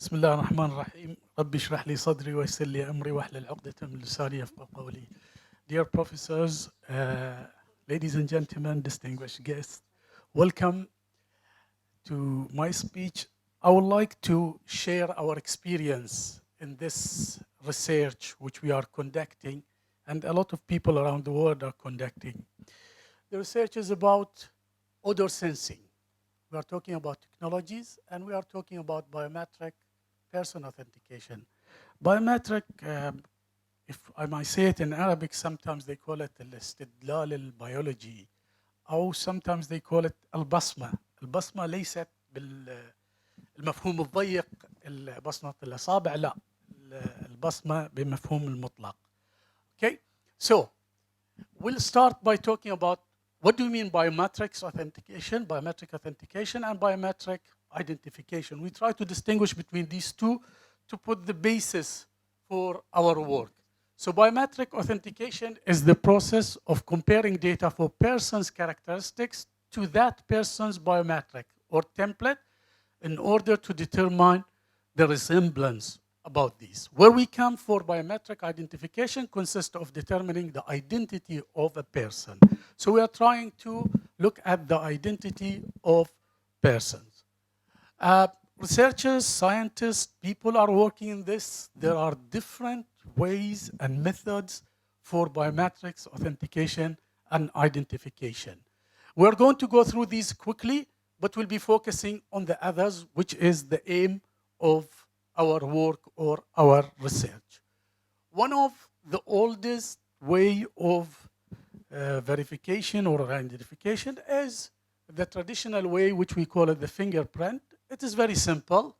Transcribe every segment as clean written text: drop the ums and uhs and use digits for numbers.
بسم الله الرحمن الرحيم ربي اشرح لي صدري ويسر لي أمري واحلل عقدة من لساني يفقهوا قولي. Dear professors, ladies and gentlemen, distinguished guests, welcome to my speech. I would like to share our experience in this research which we are conducting and a lot of people around the world are conducting. The research is about odor sensing. We are talking about technologies and we are talking about biometric person authentication. Biometric, if I might say it in Arabic, sometimes they call it الاستدلال البيولوجي أو sometimes they call it البصمة. البصمة ليست بالمفهوم الضيق بصمة الأصابع، لا، البصمة بمفهوم المطلق. Okay, so we'll start by talking about what do you mean biometrics authentication, biometric authentication and biometric identification. We try to distinguish between these two to put the basis for our work. So biometric authentication is the process of comparing data for person's characteristics to that person's biometric or template in order to determine the resemblance about these. Where we come for biometric identification consists of determining the identity of a person. So we are trying to look at the identity of persons. Researchers, scientists, people are working in this. There are different ways and methods for biometrics authentication and identification. We're going to go through these quickly, but we'll be focusing on the others, which is the aim of our work or our research. One of the oldest way of verification or identification is the traditional way, which we call it the fingerprint. It is very simple.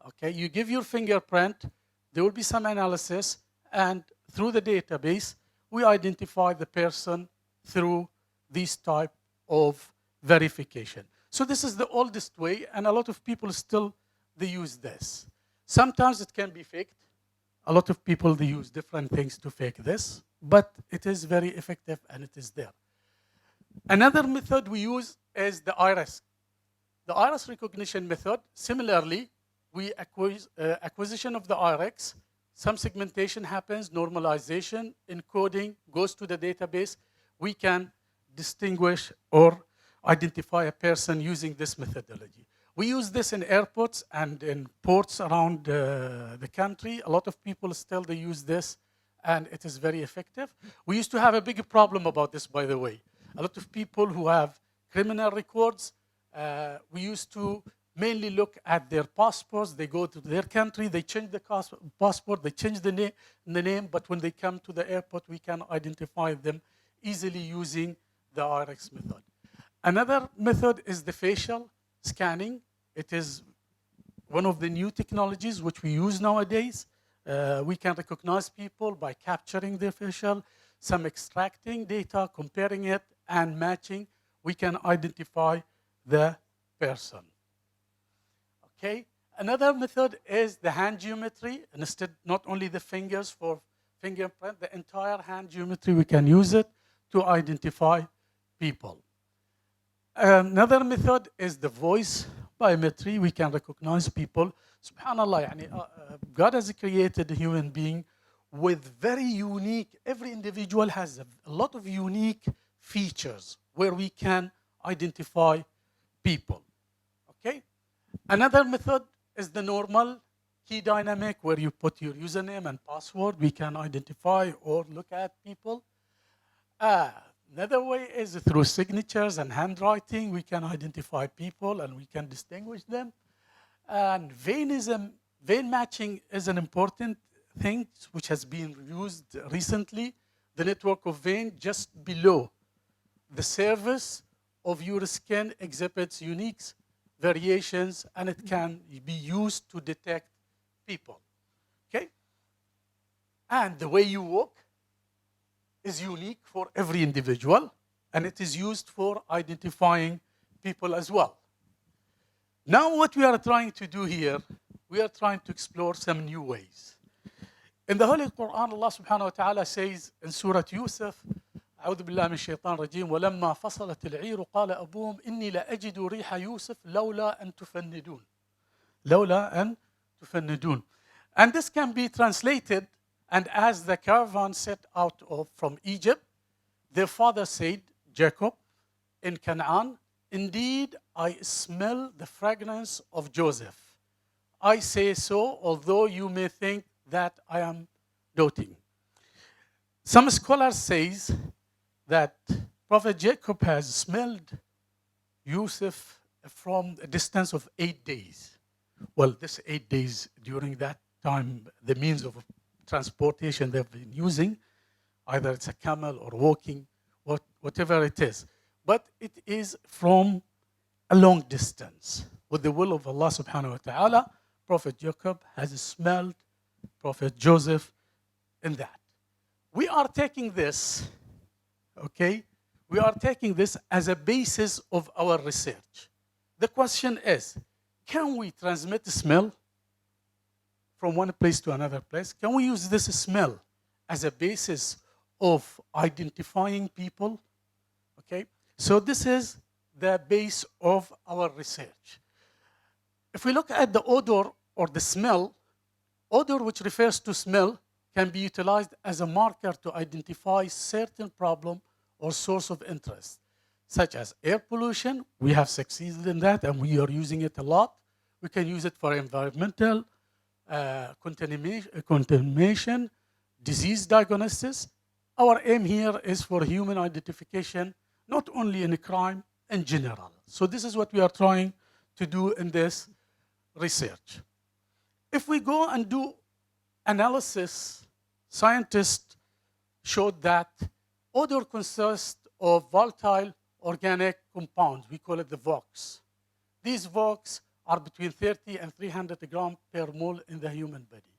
Okay, you give your fingerprint, there will be some analysis, and through the database, we identify the person through this type of verification. So this is the oldest way, and a lot of people still, they use this. Sometimes it can be faked. A lot of people, they use different things to fake this, but it is very effective and it is there. Another method we use is the iris. The iris recognition method, similarly, we acquisition of the iris, some segmentation happens, normalization, encoding goes to the database. We can distinguish or identify a person using this methodology. We use this in airports and in ports around the country. A lot of people still, they use this, and it is very effective. We used to have a big problem about this, by the way. A lot of people who have criminal records, we used to mainly look at their passports. They go to their country, they change the passport, they change the name, but when they come to the airport, we can identify them easily using the iris method. Another method is the facial scanning. It is one of the new technologies which we use nowadays. We can recognize people by capturing their facial, some extracting data, comparing it, and matching. We can identify the person. Okay. Another method is the hand geometry. And instead, not only the fingers for fingerprint, the entire hand geometry, we can use it to identify people. Another method is the voice biometry. We can recognize people. Subhanallah, God has created a human being with very unique, every individual has a lot of unique features where we can identify people. Okay? Another method is the normal key dynamic where you put your username and password. We can identify or look at people. Another way is through signatures and handwriting. We can identify people and we can distinguish them. And vein matching is an important thing which has been used recently. The network of vein just below the surface of your skin exhibits unique variations, and it can be used to detect people. Okay? And the way you walk is unique for every individual, and it is used for identifying people as well. Now what we are trying to do here, we are trying to explore some new ways. In the Holy Quran, Allah subhanahu wa ta'ala says in Surah Yousif, أعوذ بالله من الشيطان الرجيم ولما فصلت العير قال أبوهم إني لأجد ريح يوسف لولا أن تفندون. لولا أن تفندون. And this can be translated, and as the caravan set out from Egypt, their father said, Jacob, in Canaan, indeed I smell the fragrance of Joseph. I say so, although you may think that I am doting. Some scholars say that Prophet Jacob has smelled Yousif from a distance of 8 days. Well, this 8 days, during that time, the means of transportation they've been using, either it's a camel or walking, whatever it is. But it is from a long distance. With the will of Allah subhanahu wa ta'ala, Prophet Jacob has smelled Prophet Joseph in that. We are taking this, okay? We are taking this as a basis of our research. The question is, can we transmit smell from one place to another place? Can we use this smell as a basis of identifying people? Okay, so this is the base of our research. If we look at the odor or the smell, odor, which refers to smell, can be utilized as a marker to identify certain problem or source of interest, such as air pollution. We have succeeded in that, and we are using it a lot. We can use it for environmental contamination, disease diagnosis. Our aim here is for human identification, not only in a crime, in general. So this is what we are trying to do in this research. If we go and do analysis, scientists showed that odor consists of volatile organic compounds. We call it the VOCs. These VOCs are between 30 and 300 grams per mole in the human body.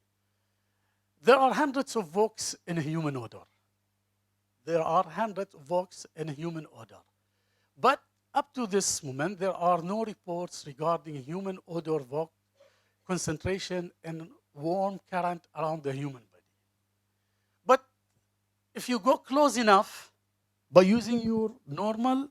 There are hundreds of VOCs in a human odor. There are hundreds of VOCs in a human odor. But up to this moment, there are no reports regarding human odor VOC concentration in warm current around the human body. But if you go close enough, by using your normal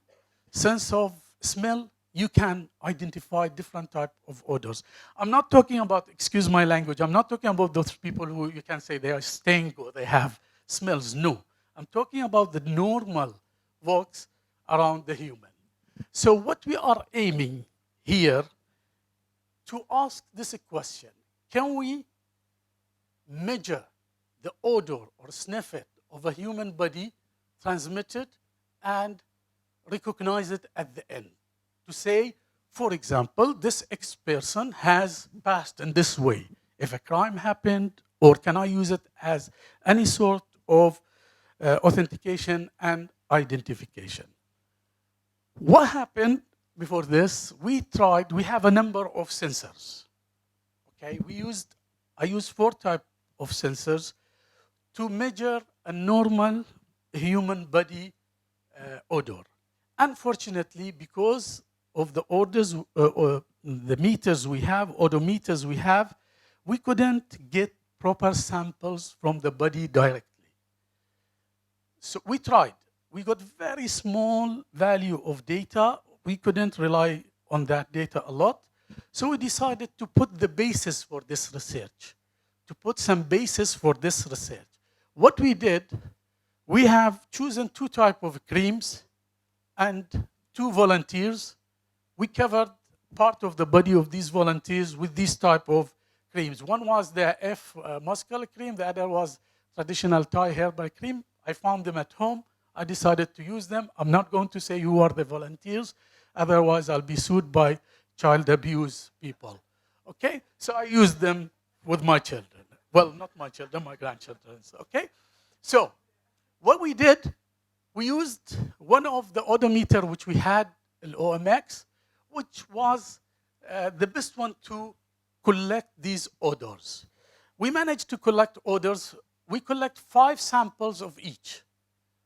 sense of smell, you can identify different types of odors. I'm not talking about, excuse my language, I'm not talking about those people who you can say they are stink or they have smells. No. I'm talking about the normal VOCs around the human. So what we are aiming here to ask this question, can we measure the odor or sniff it of a human body, transmit it, and recognize it at the end? To say, for example, this X person has passed in this way. If a crime happened, or can I use it as any sort of authentication and identification? What happened before this? We have a number of sensors. Okay, I used 4 types of sensors to measure a normal human body odor. Unfortunately, because of the the meters we have, odometers we have, we couldn't get proper samples from the body directly. So we tried. We got very small value of data. We couldn't rely on that data a lot. So we decided to put the basis for this research, to put some basis for this research. What we did, we have chosen 2 types of creams and 2 volunteers. We covered part of the body of these volunteers with these type of creams. One was the F muscle cream, the other was traditional Thai herbal cream. I found them at home. I decided to use them. I'm not going to say who are the volunteers, otherwise I'll be sued by child abuse people. Okay? So I used them with my children. Well, not my children, my grandchildren. Okay? So what we did, we used one of the odometer which we had, the OMX, which was the best one to collect these odors. We managed to collect odors. We collect 5 samples of each.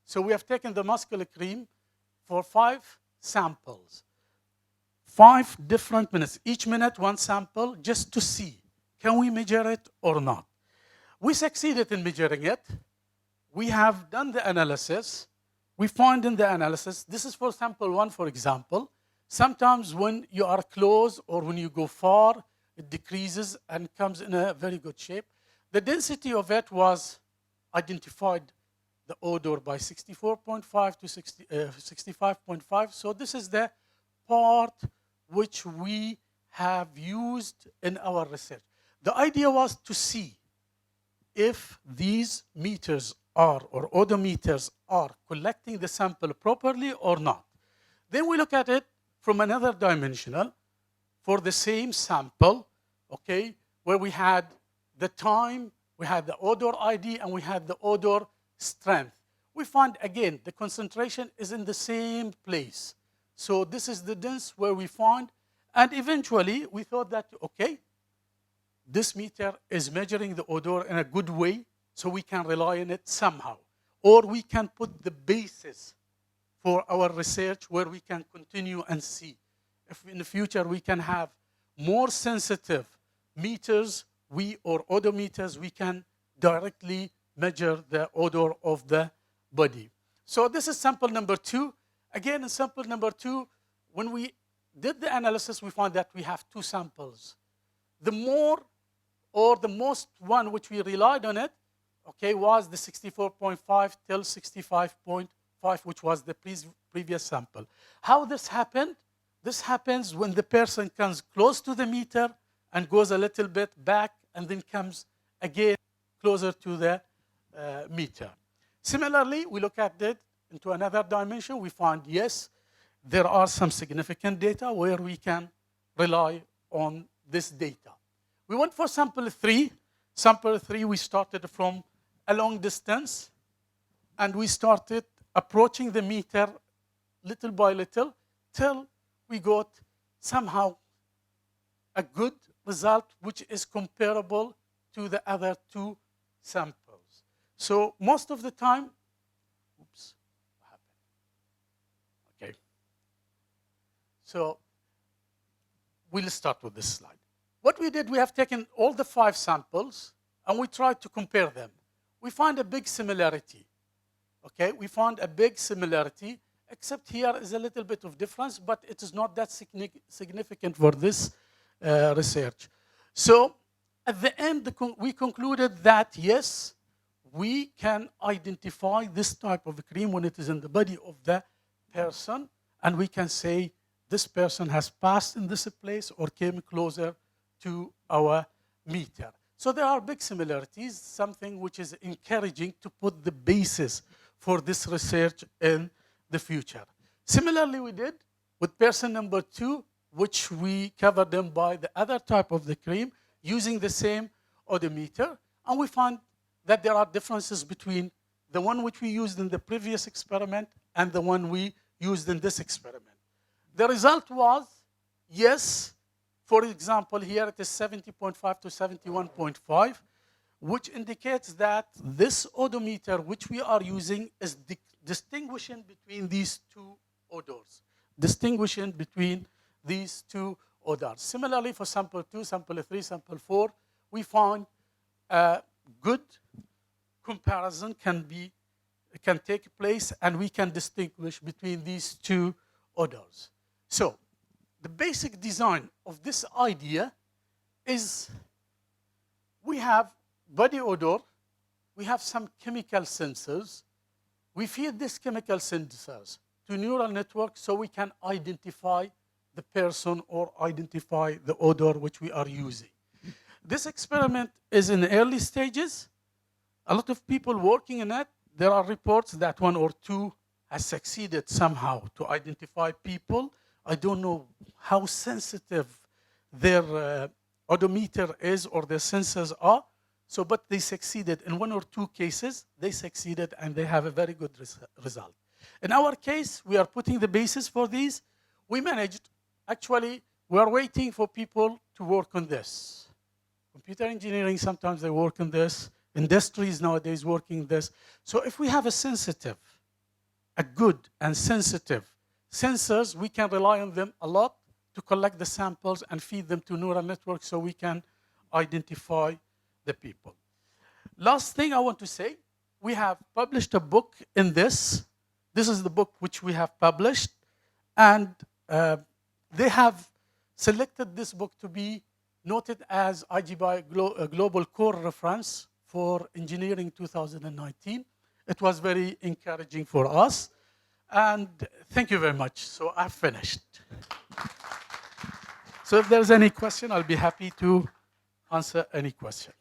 So we have taken the muscle cream for 5 samples. 5 different minutes. Each minute, 1 sample, just to see, can we measure it or not? We succeeded in measuring it. We have done the analysis. We find in the analysis, this is for sample 1, for example. Sometimes when you are close or when you go far, it decreases and comes in a very good shape. The density of it was identified, the odor, by 64.5 to 65.5. So this is the part which we have used in our research. The idea was to see if these meters are, or odometers are, collecting the sample properly or not. Then we look at it from another dimensional for the same sample, okay, where we had the time, we had the odor ID, and we had the odor strength. We find, again, the concentration is in the same place. So this is the dense where we find, and eventually we thought that, okay, this meter is measuring the odor in a good way, so we can rely on it somehow. Or we can put the basis for our research where we can continue and see if in the future we can have more sensitive meters, or odometers, we can directly measure the odor of the body. So this is sample number 2. Again, in sample number 2, when we did the analysis, we found that we have 2 samples. The more, or the most one which we relied on it, okay, was the 64.5 till 65.5, which was the previous sample. How this happened? This happens when the person comes close to the meter and goes a little bit back and then comes again closer to the meter. Similarly, we look at it into another dimension. We find, yes, there are some significant data where we can rely on this data. We went for sample 3. Sample 3, we started from a long distance, and we started approaching the meter little by little till we got somehow a good result which is comparable to the other 2 samples. So most of the time, oops, what happened? Okay. So we'll start with this slide. What we did, we have taken all the 5 samples and we tried to compare them. We find a big similarity. Okay, we found a big similarity, except here is a little bit of difference, but it is not that significant for this research. So at the end, we concluded that, yes, we can identify this type of cream when it is in the body of the person, and we can say this person has passed in this place or came closer to our meter. So there are big similarities, something which is encouraging to put the basis for this research in the future. Similarly, we did with person number 2, which we covered them by the other type of the cream using the same odometer, and we found that there are differences between the one which we used in the previous experiment and the one we used in this experiment. The result was, yes, for example, here it is 70.5 to 71.5, which indicates that this odometer which we are using is distinguishing between these 2 odors. Distinguishing between these 2 odors. Similarly, for sample 2, sample 3, sample 4, we found a good comparison can take place, and we can distinguish between these 2 odors. So the basic design of this idea is we have body odor, we have some chemical sensors. We feed these chemical sensors to neural networks so we can identify the person or identify the odor which we are using. This experiment is in the early stages. A lot of people working in it. There are reports that 1 or 2 has succeeded somehow to identify people. I don't know how sensitive their odometer is or their sensors are. So, but they succeeded. In 1 or 2 cases, they succeeded and they have a very good result. In our case, we are putting the basis for these. We managed, actually, we are waiting for people to work on this. Computer engineering, sometimes they work on this. Industries nowadays working this. So if we have a good and sensitive sensors, we can rely on them a lot to collect the samples and feed them to neural networks so we can identify the people. Last thing I want to say, we have published a book in this. This is the book which we have published, and they have selected this book to be noted as IGBI Global Core Reference for Engineering 2019. It was very encouraging for us. And thank you very much. So I've finished. So if there's any question, I'll be happy to answer any question.